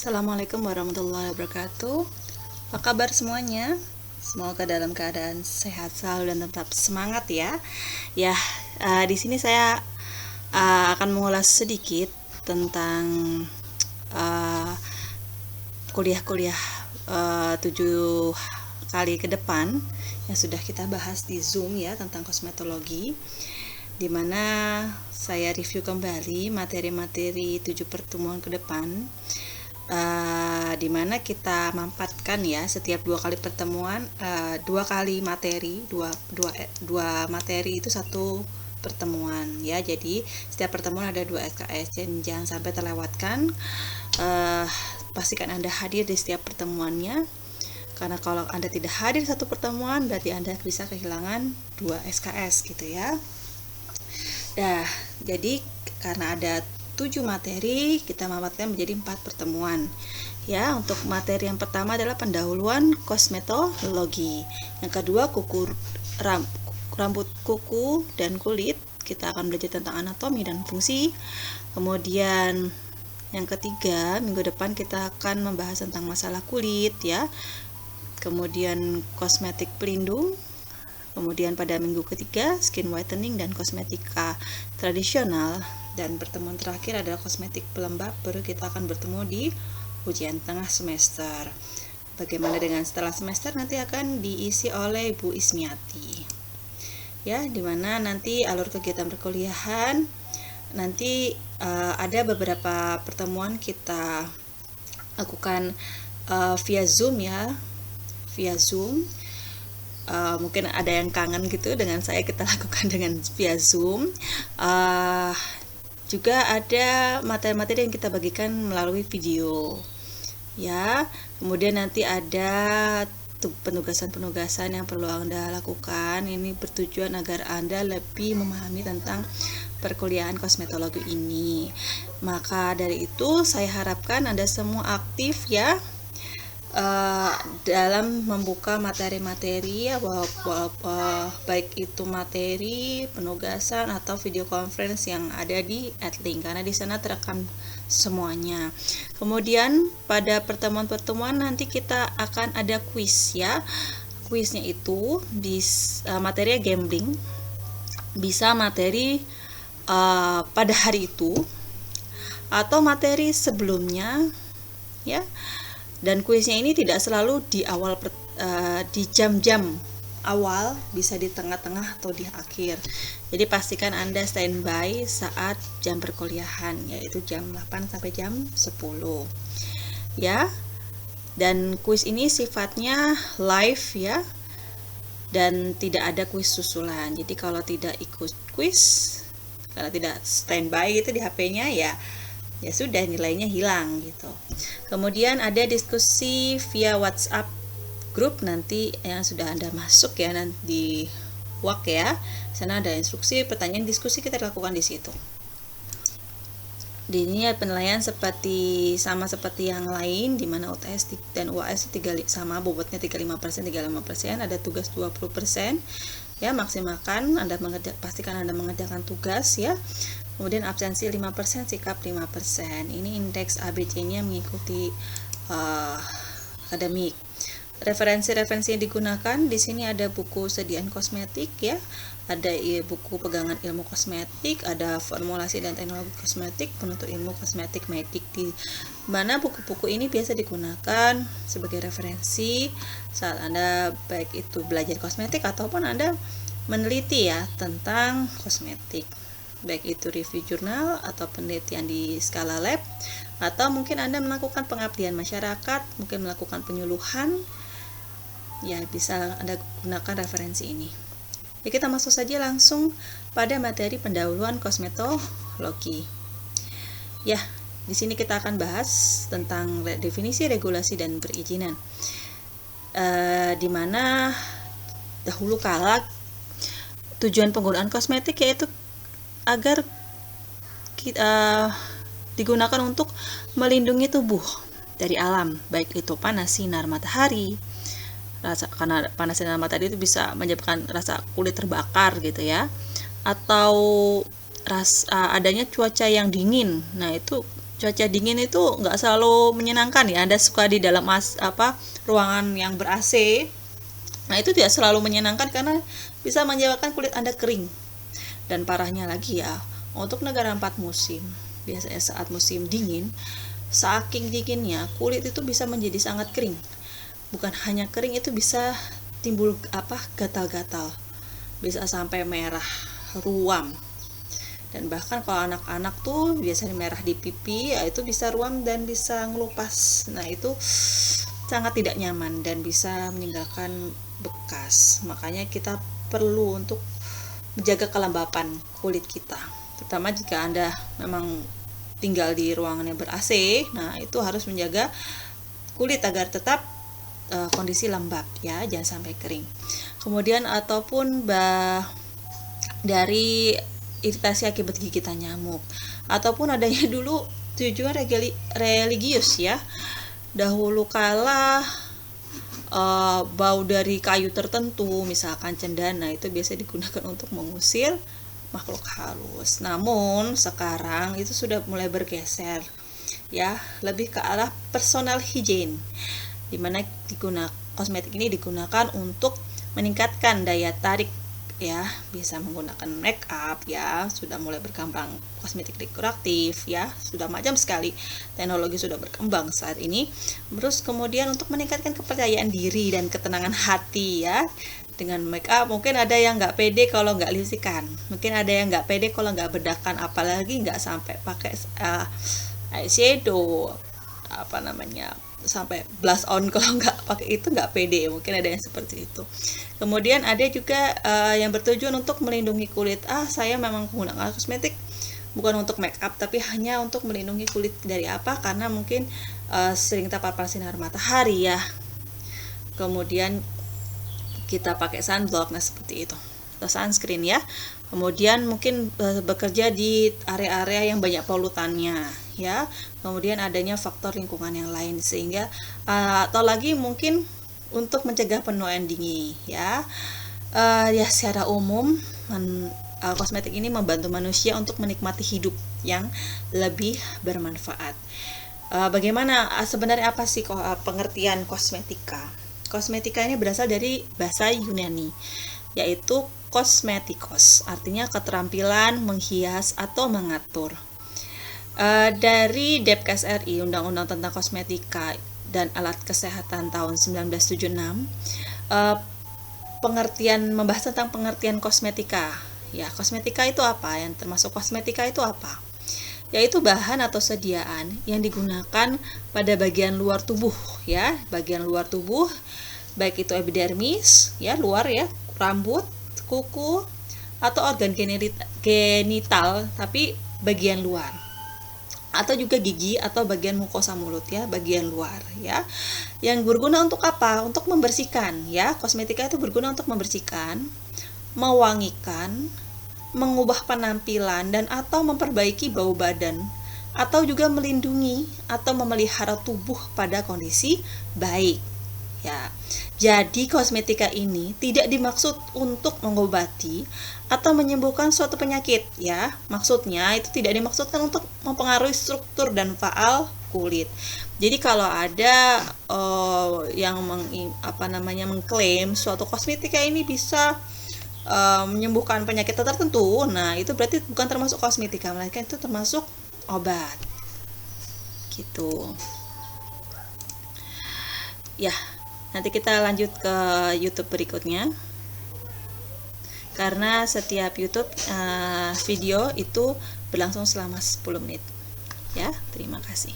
Assalamualaikum warahmatullahi wabarakatuh. Apa kabar semuanya? Semoga dalam keadaan sehat selalu dan tetap semangat ya. Di sini saya akan mengulas sedikit tentang kuliah-kuliah 7 kali ke depan yang sudah kita bahas di Zoom ya, tentang kosmetologi, dimana saya review kembali materi-materi 7 pertemuan ke depan, dimana kita mampatkan ya setiap 2 kali pertemuan, 2 kali materi, dua materi itu 1 pertemuan ya. Jadi setiap pertemuan ada 2 SKS, dan jangan sampai terlewatkan. Pastikan Anda hadir di setiap pertemuannya, karena kalau Anda tidak hadir 1 pertemuan berarti Anda bisa kehilangan 2 SKS gitu ya. Jadi karena ada 7 materi, kita mampatkan menjadi 4 pertemuan. Ya, untuk materi yang pertama adalah pendahuluan kosmetologi. Yang kedua rambut, kuku, dan kulit. Kita akan belajar tentang anatomi dan fungsi. Kemudian yang ketiga, minggu depan kita akan membahas tentang masalah kulit ya. Kemudian kosmetik pelindung. Kemudian pada minggu ketiga, skin whitening dan kosmetika tradisional. Dan pertemuan terakhir adalah kosmetik pelembab. Baru kita akan bertemu di ujian tengah semester. Bagaimana dengan setelah semester, nanti akan diisi oleh Bu Ismiati ya, dimana nanti alur kegiatan perkuliahan nanti ada beberapa pertemuan kita lakukan via Zoom ya, via Zoom. Mungkin ada yang kangen gitu dengan saya, kita lakukan dengan via Zoom. Juga ada materi-materi yang kita bagikan melalui video ya. Kemudian nanti ada penugasan-penugasan yang perlu Anda lakukan. Ini bertujuan agar Anda lebih memahami tentang perkuliahan kosmetologi ini. Maka dari itu saya harapkan Anda semua aktif ya dalam membuka materi-materi ya, baik itu materi penugasan atau video conference yang ada di Adlink, karena di sana terekam semuanya. Kemudian pada pertemuan-pertemuan nanti kita akan ada kuis ya. Kuisnya itu materi gambling, bisa materi pada hari itu atau materi sebelumnya ya. Dan kuisnya ini tidak selalu di awal, di jam-jam awal, bisa di tengah-tengah atau di akhir. Jadi pastikan Anda standby saat jam perkuliahan, yaitu jam 8 sampai jam 10 ya. Dan kuis ini sifatnya live ya, dan tidak ada kuis susulan. Jadi kalau tidak ikut kuis, karena tidak standby gitu di HP-nya ya sudah, nilainya hilang gitu. Kemudian ada diskusi via WhatsApp grup nanti yang sudah Anda masuk ya, nanti di WAK ya. Sana ada instruksi, pertanyaan, diskusi kita lakukan di situ. Di ini penilaian sama seperti yang lain, di mana UTS dan UAS sama, bobotnya 35%, 35%, ada tugas 20% ya. Maksimalkan pastikan Anda mengerjakan tugas ya. Kemudian absensi 5%, sikap 5%. Ini indeks ABC-nya mengikuti akademik. Referensi-referensi yang digunakan di sini ada buku sediaan kosmetik ya, ada buku pegangan ilmu kosmetik, ada formulasi dan teknologi kosmetik, penutur ilmu kosmetik medik, di mana buku-buku ini biasa digunakan sebagai referensi saat Anda baik itu belajar kosmetik ataupun Anda meneliti ya tentang kosmetik, baik itu review jurnal atau penelitian di skala lab, atau mungkin Anda melakukan pengabdian masyarakat, mungkin melakukan penyuluhan ya, bisa Anda gunakan referensi ini ya. Kita masuk saja langsung pada materi pendahuluan kosmetologi ya. Di sini kita akan bahas tentang definisi, regulasi, dan perizinan, dimana dahulu kala tujuan penggunaan kosmetik yaitu agar digunakan untuk melindungi tubuh dari alam, baik itu panas sinar matahari, karena panas sinar matahari itu bisa menyebabkan rasa kulit terbakar gitu ya, atau adanya cuaca yang dingin. Nah itu cuaca dingin itu nggak selalu menyenangkan ya. Anda suka di dalam ruangan yang ber-AC, nah itu tidak selalu menyenangkan karena bisa menyebabkan kulit Anda kering. Dan parahnya lagi ya, untuk negara 4 musim, biasanya saat musim dingin, saking dinginnya kulit itu bisa menjadi sangat kering. Bukan hanya kering, itu bisa timbul gatal-gatal, bisa sampai merah, ruam. Dan bahkan kalau anak-anak tuh biasanya merah di pipi, ya itu bisa ruam dan bisa ngelupas. Nah itu sangat tidak nyaman dan bisa meninggalkan bekas. Makanya kita perlu untuk menjaga kelembapan kulit kita, terutama jika Anda memang tinggal di ruangan yang ber-AC. Nah itu harus menjaga kulit agar tetap kondisi lembab ya, jangan sampai kering. Kemudian ataupun dari iritasi akibat gigitan nyamuk, ataupun adanya dulu tujuan religius ya. Dahulu kala bau dari kayu tertentu, misalkan cendana, itu biasa digunakan untuk mengusir makhluk halus. Namun sekarang itu sudah mulai bergeser ya, lebih ke arah personal hygiene, dimana kosmetik ini digunakan untuk meningkatkan daya tarik ya, bisa menggunakan make up ya, sudah mulai berkembang kosmetik dekoratif ya, sudah macam sekali, teknologi sudah berkembang saat ini. Terus kemudian untuk meningkatkan kepercayaan diri dan ketenangan hati ya, dengan make up. Mungkin ada yang nggak pede kalau nggak lipstikan, mungkin ada yang nggak pede kalau nggak bedakan, apalagi nggak sampai pakai eyeshadow sampai blush on, kalau nggak pakai itu nggak pede, mungkin ada yang seperti itu. Kemudian ada juga yang bertujuan untuk melindungi kulit. Saya memang menggunakan kosmetik bukan untuk make up, tapi hanya untuk melindungi kulit dari apa? Karena mungkin sering terpapar sinar matahari ya. Kemudian kita pakai sunblock, nah seperti itu, atau sunscreen ya. Kemudian mungkin bekerja di area-area yang banyak polutannya ya. Kemudian adanya faktor lingkungan yang lain, sehingga atau lagi mungkin untuk mencegah penuaan dini ya. Ya secara umum kosmetik ini membantu manusia untuk menikmati hidup yang lebih bermanfaat. Bagaimana sebenarnya apa sih pengertian kosmetika? Kosmetika ini berasal dari bahasa Yunani, yaitu kosmetikos, artinya keterampilan menghias atau mengatur. Dari Depkes RI, Undang-Undang tentang Kosmetika dan Alat Kesehatan tahun 1976, membahas tentang pengertian kosmetika. Ya, kosmetika itu apa? Yang termasuk kosmetika itu apa? Yaitu bahan atau sediaan yang digunakan pada bagian luar tubuh ya, bagian luar tubuh, baik itu epidermis ya, luar ya, rambut, kuku, atau organ genital tapi bagian luar, atau juga gigi atau bagian mukosa mulut ya, bagian luar ya. Yang berguna untuk apa? Untuk membersihkan ya. Kosmetika itu berguna untuk membersihkan, mewangikan, mengubah penampilan, dan atau memperbaiki bau badan, atau juga melindungi atau memelihara tubuh pada kondisi baik ya. Jadi kosmetika ini tidak dimaksud untuk mengobati atau menyembuhkan suatu penyakit ya. Maksudnya itu tidak dimaksudkan untuk mempengaruhi struktur dan faal kulit. Jadi kalau ada yang mengklaim suatu kosmetika ini bisa menyembuhkan penyakit tertentu, nah itu berarti bukan termasuk kosmetika, melainkan itu termasuk obat gitu ya. Nanti kita lanjut ke YouTube berikutnya, karena setiap YouTube video itu berlangsung selama 10 menit ya. Terima kasih.